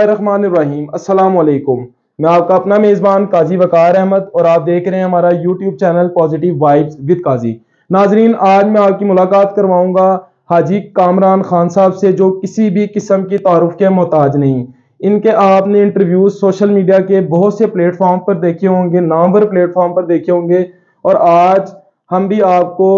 रहमान इब्राहिम अस्सलाम वालेकुम। मैं आपका अपना मेज़बान काजी वकार अहमद और आप देख रहे हैं हमारा YouTube channel positive vibes with Qazi. नाजरीन, आज मैं आपकी मुलाकात करवाऊंगा हाजी कामरान खान साहब से, जो किसी भी किस्म की तारुफ के मोहताज नहीं। इनके आपने इंटरव्यूज सोशल मीडिया के बहुत से प्लेटफॉर्म पर देखे होंगे, नामवर प्लेटफॉर्म पर देखे होंगे, और आज हम भी आपको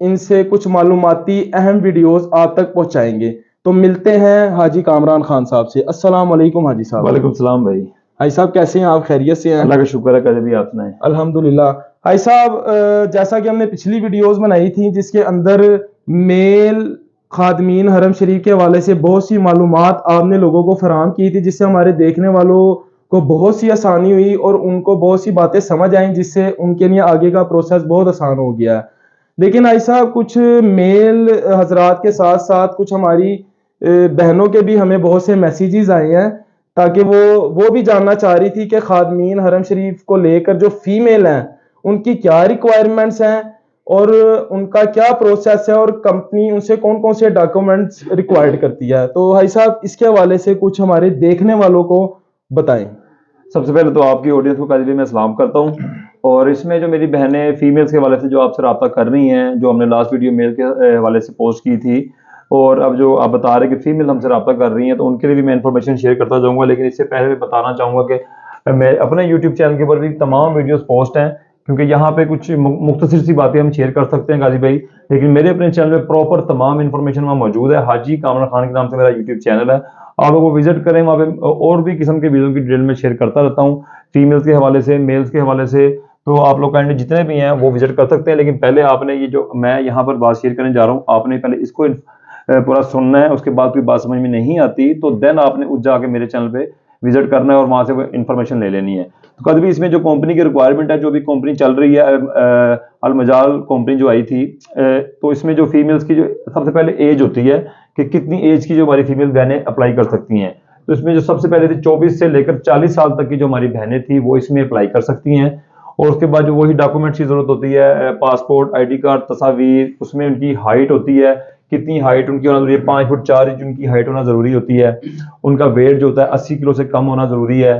इनसे कुछ मालूमाती अहम वीडियोस आप तक पहुंचाएंगे। तो मिलते हैं हाजी कामरान खान साहब से। अस्सलाम वालेकुम हाजी साहब। वालेकुम सलाम भाई। हाजी साहब कैसे हैं आप? खैरियत से हैं? अल्लाह का शुक्र है, कभी भी आप सुनाएं। अल्हम्दुलिल्लाह। हाजी साहब, जैसा कि हमने पिछली वीडियोस बनाई थी जिसके अंदर मेल खादमीन हरम शरीफ के हवाले से बहुत सी मालूमात आपने लोगों को फराहम की थी, जिससे हमारे देखने वालों को बहुत सी आसानी हुई और उनको बहुत सी बातें समझ आई, जिससे उनके लिए आगे का प्रोसेस बहुत आसान हो गया है। लेकिन हाजी साहब, कुछ मेल हजरात के साथ साथ कुछ हमारी बहनों के भी हमें बहुत से मैसेजेस आए हैं, ताकि वो भी जानना चाह रही थी कि खादमीन हरम शरीफ को लेकर जो फीमेल हैं उनकी क्या रिक्वायरमेंट्स हैं और उनका क्या प्रोसेस है, और कंपनी उनसे कौन कौन से डॉक्यूमेंट्स रिक्वायर्ड करती है। तो भाई साहब, इसके हवाले से कुछ हमारे देखने वालों को बताएं। सबसे पहले तो आपकी ऑडियंस को काजी मैं सलाम करता हूँ, और इसमें जो मेरी बहनें फीमेल्स के हवाले से जो आपसे रब्ता कर रही हैं, जो हमने लास्ट वीडियो मेल के हवाले से पोस्ट की थी, और अब जो आप बता रहे हैं कि फीमेल हमसे रब्ता कर रही हैं, तो उनके लिए भी मैं इन्फॉर्मेशन शेयर करता जाऊँगा। लेकिन इससे पहले मैं बताना चाहूँगा कि मैं अपने यूट्यूब चैनल के ऊपर भी तमाम वीडियोज़ पोस्ट हैं, क्योंकि यहाँ पे कुछ मुख्तसर सी बातें हम शेयर कर सकते हैं गाजी भाई, लेकिन मेरे अपने चैनल में प्रॉपर तमाम इन्फॉर्मेशन वहाँ मौजूद है। हाजी कामरान खान के नाम से मेरा यूट्यूब चैनल है, आप लोगों को विजिट करें। वहाँ पे और भी किस्म के वीडियो की डिटेल में शेयर करता रहता हूँ, फीमेल्स के हवाले से, मेल्स के हवाले से। तो आप लोग काइंडली जितने भी हैं वो विजिट कर सकते हैं। लेकिन पहले आपने ये जो मैं यहाँ पर बात शेयर करने जा रहा हूँ, आपने पहले इसको पूरा सुनना है। उसके बाद कोई बात समझ में नहीं आती तो देन आपने उस जाके मेरे चैनल पे विजिट करना है और वहाँ से इन्फॉर्मेशन ले लेनी है। तो कभी भी इसमें जो कंपनी की रिक्वायरमेंट है, जो भी कंपनी चल रही है, अल मजाल कंपनी जो आई थी, तो इसमें जो फीमेल्स की जो सबसे पहले एज होती है कि कितनी एज की जो हमारी फीमेल बहनें अप्लाई कर सकती हैं। तो इसमें जो सबसे पहले थी 24 से लेकर 40 साल तक की जो हमारी बहनें थी वो इसमें अप्लाई कर सकती हैं। और उसके बाद जो वही डॉक्यूमेंट्स की जरूरत होती है, पासपोर्ट, ID कार्ड, तस्वीर, उसमें उनकी हाइट होती है, कितनी हाइट उनकी होना जरूरी है, 5 फुट 4 इंच उनकी हाइट होना जरूरी होती है। उनका वेट जो होता है 80 किलो से कम होना जरूरी है।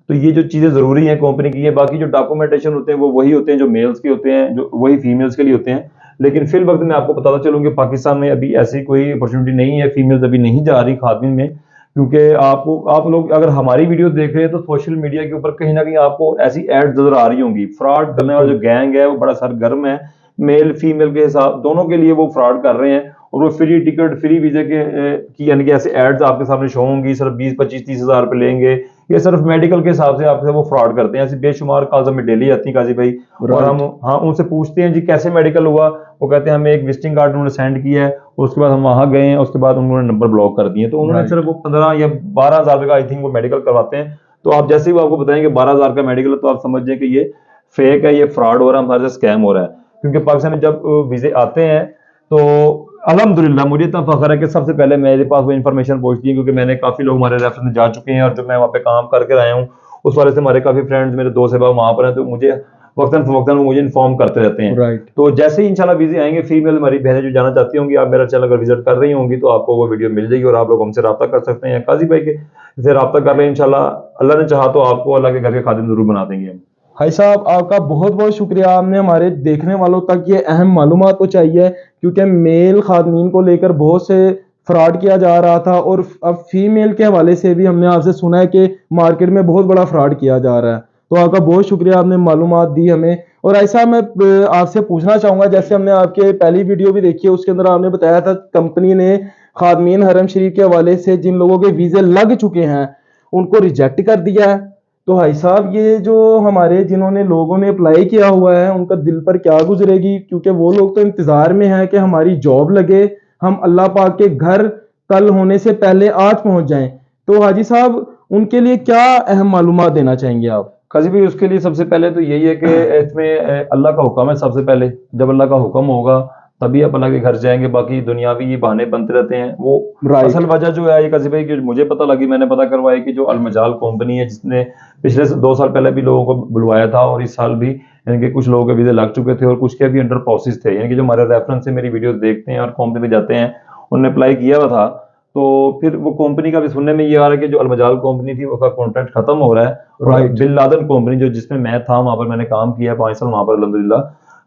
तो ये जो चीजें जरूरी हैं कंपनी की है। बाकी जो डॉक्यूमेंटेशन होते हैं वो वही होते हैं जो मेल्स के होते हैं, जो वही फीमेल्स के लिए होते हैं। लेकिन फिर वक्त मैं आपको बताता चलूँ कि पाकिस्तान में अभी ऐसी कोई अपॉर्चुनिटी नहीं है, फीमेल्स अभी नहीं जा रही खादमीन में, क्योंकि आप लोग अगर हमारी वीडियो देख रहे हैं तो सोशल मीडिया के ऊपर कहीं ना कहीं आपको ऐसी एड्स नजर आ रही होंगी। फ्रॉड करने वाला जो गैंग है वो बड़ा सरगर्म है, मेल फीमेल के हिसाब दोनों के लिए वो फ्रॉड कर रहे हैं। और वो फ्री टिकट, फ्री वीजे की यानी कि ऐसे एड्स आपके सामने शो होंगी, सिर्फ 20, 25, 30 हज़ार रुपये लेंगे। ये सिर्फ मेडिकल के हिसाब से आपसे वो फ्रॉड करते हैं। ऐसी बेशुमार कॉल्स हमें डेली आती हैं काजी भाई, और हम उनसे पूछते हैं जी कैसे मेडिकल हुआ, वो कहते हैं हमें एक विजिटिंग कार्ड उन्होंने सेंड किया है, उसके बाद हम वहाँ गए हैं, उसके बाद उन्होंने नंबर ब्लॉक कर दिए। तो उन्होंने सिर्फ वो 15 या 12 हज़ार रुपये का आई थिंक वो मेडिकल करवाते हैं। तो आप जैसे ही वो आपको बताएंगे 12 हज़ार का मेडिकल है, तो आप समझ जाए कि ये फेक है, ये फ्रॉड हो रहा है, हमारे से स्कैम हो रहा है। क्योंकि पाकिस्तान में जब वीजे आते हैं तो अल्हम्दुलिल्लाह मुझे इतना फख्र है कि सबसे पहले मेरे पास वो इन्फॉर्मेशन पहुंचती है, क्योंकि मैंने काफ़ी लोग हमारे रेफरेंस में जा चुके हैं, और जो मैं वहाँ पे काम करके आया हूँ उस वाले से हमारे काफ़ी फ्रेंड्स, मेरे दोस्त है वहाँ पर हैं, तो मुझे वक्तन फवक्तन मुझे इन्फॉर्म करते रहते हैं। तो जैसे ही इंशाल्लाह वीजे आएंगे, फीमेल हमारी बहनें जो जाना चाहती होंगी, आप मेरा चैनल अगर विजिट कर रही होंगी तो आपको वो वीडियो मिल जाएगी और आप लोग हमसे रब्ता कर सकते हैं। काजी भाई के से रब्ता कर लें, इंशाल्लाह अल्लाह ने चाहा तो आपको अल्लाह के घर के खादिम जरूर बना देंगे हम। हाई साहब, आपका बहुत बहुत शुक्रिया, आपने हमारे देखने वालों तक ये अहम मालूमात तो चाहिए, क्योंकि मेल खादमीन को लेकर बहुत से फ्रॉड किया जा रहा था, और अब फीमेल के हवाले से भी हमने आपसे सुना है कि मार्केट में बहुत बड़ा फ्रॉड किया जा रहा है। तो आपका बहुत शुक्रिया, आपने मालूमात दी हमें। और ऐसा मैं आपसे पूछना चाहूँगा, जैसे हमने आपके पहली वीडियो भी देखी है, उसके अंदर आपने बताया था कंपनी ने खादमीन हरम शरीफ के हवाले से जिन लोगों के वीज़े लग चुके हैं उनको रिजेक्ट कर दिया है। तो भाई साहब, ये जो हमारे जिन्होंने लोगों ने अप्लाई किया हुआ है उनका दिल पर क्या गुजरेगी, क्योंकि वो लोग तो इंतजार में हैं कि हमारी जॉब लगे, हम अल्लाह पाक के घर कल होने से पहले आज पहुंच जाएं। तो हाजी साहब, उनके लिए क्या अहम मालूमात देना चाहेंगे आप? काजी भाई, उसके लिए सबसे पहले तो यही है कि इसमें अल्लाह का हुक्म है। सबसे पहले जब अल्लाह का हुक्म होगा तभी आप अल्लाह के घर जाएंगे, बाकी दुनियावी ये बहाने बनते रहते हैं। वो असल वजह जो है काजी भाई कि मुझे पता लगी, मैंने पता करवाया कि जो अलमजाल कंपनी है जिसने पिछले 2 साल पहले भी लोगों को बुलवाया था, और इस साल भी यानी कि कुछ लोगों के वीजे लग चुके थे और कुछ के भी अंडर प्रोसेस थे, यानी कि जो हमारे रेफरेंस से मेरी वीडियो देखते हैं और कंपनी पे जाते हैं, उन्होंने अप्लाई किया हुआ था। تو پھر وہ کمپنی کا بھی سننے میں یہ آ رہا ہے کہ جو المجال کمپنی تھی اس کا کانٹریکٹ ختم ہو رہا ہے، اور بن لادن کمپنی جو جس میں تھا وہاں پر میں نے کام کیا 5 سال وہاں پر الحمدللہ،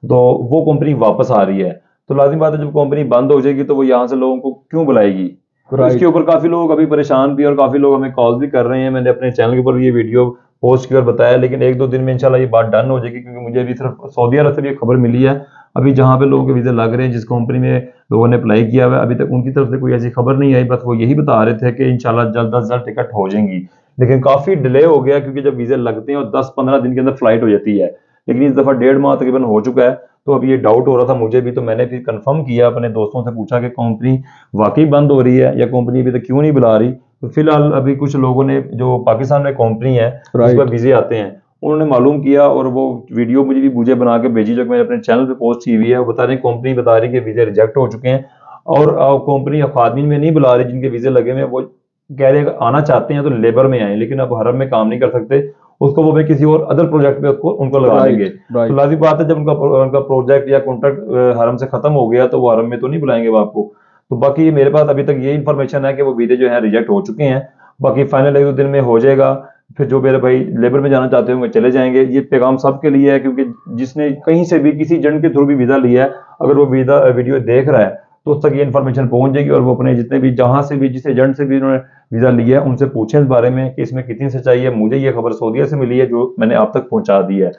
تو وہ کمپنی واپس آ رہی ہے. تو لازم بات ہے جب کمپنی بند ہو جائے گی تو وہ یہاں سے لوگوں کو کیوں بلائے گی. اس کے اوپر کافی لوگ ابھی پریشان بھی اور کافی لوگ ہمیں کال بھی کر رہے ہیں. میں نے اپنے چینل کے اوپر یہ ویڈیو پوسٹ کر بتایا، لیکن 1-2 دن میں انشاءاللہ یہ بات ڈن ہو جائے گی، کیونکہ مجھے ابھی صرف سعودی عرب سے یہ خبر ملی ہے. ابھی جہاں پہ لوگوں کے ویزے لگ رہے ہیں، جس کمپنی میں لوگوں نے اپلائی کیا ہوا ہے، ابھی تک ان کی طرف سے کوئی ایسی خبر نہیں آئی. بس وہ یہی بتا رہے تھے کہ انشاءاللہ جلد از جلد ٹکٹ ہو جائیں گی، لیکن کافی ڈیلے ہو گیا کیونکہ جب ویزے لگتے ہیں اور 10-15 دن کے اندر فلائٹ ہو جاتی ہے، لیکن اس دفعہ 1.5 ماہ تقریباً ہو چکا ہے. تو اب یہ ڈاؤٹ ہو رہا تھا مجھے بھی، تو میں نے پھر کنفرم کیا، اپنے دوستوں سے پوچھا کہ کمپنی واقعی بند ہو رہی ہے یا کمپنی ابھی تک کیوں نہیں بلا رہی. تو فی الحال ابھی کچھ لوگوں نے جو پاکستان میں کمپنی ہے اس پر ویزے آتے ہیں، انہوں نے معلوم کیا اور وہ ویڈیو مجھے بنا کے بھیجی جو کہ میں نے اپنے چینل پہ پوسٹ کی ہوئی ہے. وہ بتا رہے ہیں کمپنی بتا رہی ہے کہ ویزے ریجیکٹ ہو چکے ہیں، اور کمپنی خادمین میں نہیں بلا رہی جن کے ویزے لگے ہوئے ہیں. وہ کہہ رہے ہیں کہ آنا چاہتے ہیں تو لیبر میں آئیں، لیکن اب حرم میں کام نہیں کر سکتے، اس کو وہ کسی اور ادر پروجیکٹ پہ ان کو لگا دیں گے. تو لازم بات ہے جب ان کا پروجیکٹ یا کانٹریکٹ حرم سے ختم ہو گیا تو وہ حرم میں تو نہیں بلائیں گے وہ آپ کو. تو باقی میرے پاس ابھی تک یہ انفارمیشن ہے کہ وہ ویزے جو ہیں ریجیکٹ ہو چکے ہیں. باقی فائنل 1-2 دن میں ہو جائے گا. پھر جو میرے بھائی لیبر میں جانا چاہتے ہوں گے چلے جائیں گے. یہ پیغام سب کے لیے ہے، کیونکہ جس نے کہیں سے بھی کسی ایجنٹ کے تھرو بھی ویزا لیا ہے، اگر وہ ویڈیو دیکھ رہا ہے تو اس تک یہ انفارمیشن پہنچ جائے گی، اور وہ اپنے جتنے بھی جہاں سے بھی جس ایجنٹ سے بھی انہوں نے ویزا لیا ہے ان سے پوچھیں اس بارے میں کہ اس میں کتنی سچائی ہے. مجھے یہ خبر سعودیہ سے ملی ہے جو میں نے آپ تک پہنچا دی ہے.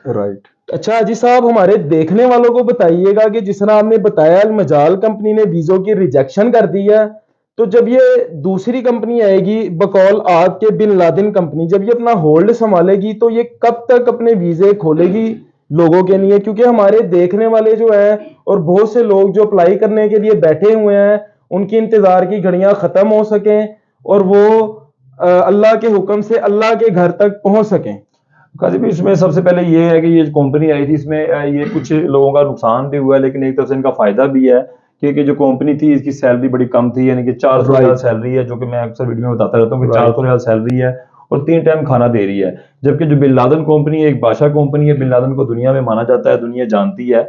اچھا حاجی صاحب، ہمارے دیکھنے والوں کو بتائیے گا کہ جس طرح آپ نے بتایا المجال کمپنی نے ویزوں کی ریجیکشن کر دی ہے، تو جب یہ دوسری کمپنی آئے گی بقول آپ کے بن لادن کمپنی، جب یہ اپنا ہولڈ سنبھالے گی تو یہ کب تک اپنے ویزے کھولے گی لوگوں کے لیے؟ کیونکہ ہمارے دیکھنے والے جو ہیں اور بہت سے لوگ جو اپلائی کرنے کے لیے بیٹھے ہوئے ہیں، ان کی انتظار کی گھڑیاں ختم ہو سکیں اور وہ اللہ کے حکم سے اللہ کے گھر تک پہنچ سکیں. قاضی بھی اس میں سب سے پہلے یہ ہے کہ یہ کمپنی آئی تھی، اس میں یہ کچھ لوگوں کا نقصان بھی ہوا ہے، لیکن ایک طرف سے ان کا فائدہ بھی ہے کہ جو کمپنی تھی اس کی سیلری بڑی کم تھی، یعنی کہ 400 ریال سیلری ہے، جو کہ میں اکثر ویڈیو میں بتاتا رہتا ہوں کہ 400 ریال سیلری ہے اور 3 ٹائم کھانا دے رہی ہے. جبکہ جو بن لادن کمپنی ایک بادشاہ کمپنی ہے، بن لادن کو دنیا میں مانا جاتا ہے، دنیا جانتی ہے،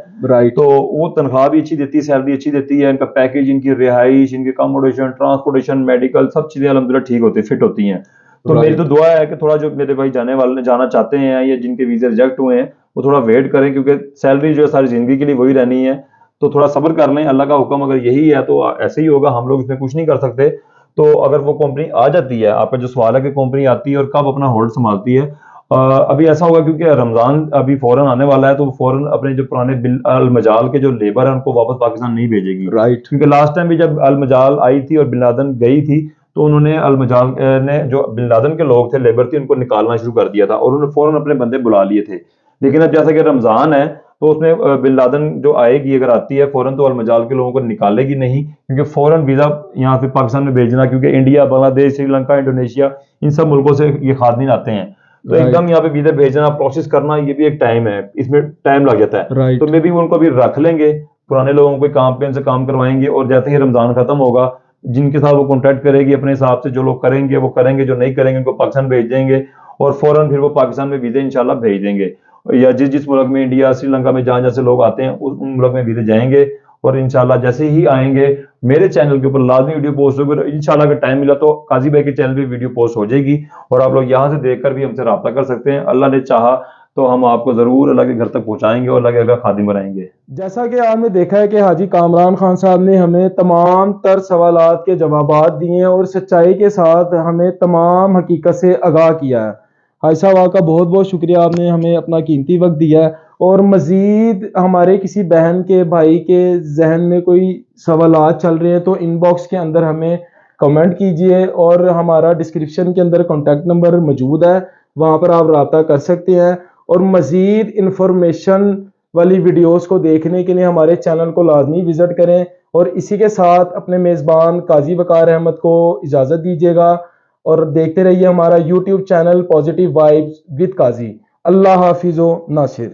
تو وہ تنخواہ بھی اچھی دیتی ہے، سیلری اچھی دیتی ہے، ان کا پیکیج، ان کی رہائش، ان کی اکاموڈیشن، ٹرانسپورٹیشن، میڈیکل، سب چیزیں الحمدللہ ٹھیک ہوتی فٹ ہوتی ہیں. تو میری تو دعا ہے کہ تھوڑا جو میرے بھائی جانا چاہتے ہیں یا جن کے ویزے ریجیکٹ ہوئے ہیں وہ تھوڑا ویٹ کریں، کیونکہ سیلری جو ہے ساری زندگی کے لیے وہی رہنی ہے. تو تھوڑا صبر کر لیں، اللہ کا حکم اگر یہی ہے تو ایسے ہی ہوگا، ہم لوگ اس میں کچھ نہیں کر سکتے. تو اگر وہ کمپنی آ جاتی ہے، آپ کا جو سوال ہے کہ کمپنی آتی ہے اور کب اپنا ہولڈ سنبھالتی ہے، ابھی ایسا ہوگا کیونکہ رمضان ابھی فوراً آنے والا ہے، تو فوراً اپنے جو پرانے المجال کے جو لیبر ہیں ان کو واپس پاکستان نہیں بھیجے گی. کیونکہ لاسٹ ٹائم بھی جب المجال آئی تھی اور بن لادن گئی تھی تو انہوں نے المجال نے جو بن لادن کے لوگ تھے، لیبر تھی، ان کو نکالنا شروع کر دیا تھا اور انہوں نے فوراً اپنے بندے بلا لیے تھے. لیکن اب جیسا کہ رمضان ہے تو اس میں بن لادن جو آئے گی اگر آتی ہے فوراً تو المجال کے لوگوں کو نکالے گی نہیں، کیونکہ فوراً ویزا یہاں سے پاکستان میں بھیجنا، کیونکہ انڈیا، بنگلہ دیش، سری لنکا، انڈونیشیا، ان سب ملکوں سے یہ خادمین آتے ہیں، تو ایک دم یہاں پہ ویزا بھیجنا، پروسیس کرنا، یہ بھی ایک ٹائم ہے، اس میں ٹائم لگ جاتا ہے. تو میں بھی ان کو بھی رکھ لیں گے، پرانے لوگوں کو کام پہ ان سے کام کروائیں گے، اور جیسے ہی رمضان ختم ہوگا جن کے ساتھ وہ کانٹیکٹ کرے گی اپنے حساب سے، جو لوگ کریں گے وہ کریں گے، جو نہیں کریں گے ان کو پاکستان بھیج دیں گے، اور فوراً پھر وہ پاکستان میں ویزے انشاءاللہ بھیج دیں گے. یا جس ملک میں، انڈیا، سری لنکا میں جہاں سے لوگ آتے ہیں ان ملک میں ویزے جائیں گے، اور انشاءاللہ جیسے ہی آئیں گے میرے چینل کے اوپر لازمی ویڈیو پوسٹ ہوگی. انشاءاللہ اگر ٹائم ملا تو قاضی بھائی کے چینل پہ ویڈیو پوسٹ ہو جائے گی، اور آپ لوگ یہاں سے دیکھ کر بھی ہم سے رابطہ کر سکتے ہیں. اللہ نے چاہا تو ہم آپ کو ضرور اللہ کے گھر تک پہنچائیں گے اور اللہ کے گھر خادم بنائیں گے. جیسا کہ آپ نے دیکھا ہے کہ حاجی کامران خان صاحب نے ہمیں تمام تر سوالات کے جوابات دیے ہیں اور سچائی کے ساتھ ہمیں تمام حقیقت سے آگاہ کیا ہے. حاجی صاحب آپ کا بہت بہت شکریہ، آپ نے ہمیں اپنا قیمتی وقت دیا ہے. اور مزید ہمارے کسی بہن کے بھائی کے ذہن میں کوئی سوالات چل رہے ہیں تو ان باکس کے اندر ہمیں کمنٹ کیجئے، اور ہمارا ڈسکرپشن کے اندر کانٹیکٹ نمبر موجود ہے، وہاں پر آپ رابطہ کر سکتے ہیں. اور مزید انفارمیشن والی ویڈیوز کو دیکھنے کے لیے ہمارے چینل کو لازمی وزٹ کریں. اور اسی کے ساتھ اپنے میزبان قاضی وقار احمد کو اجازت دیجیے گا، اور دیکھتے رہیے ہمارا YouTube channel positive vibes with قاضی. اللہ حافظ و ناصر.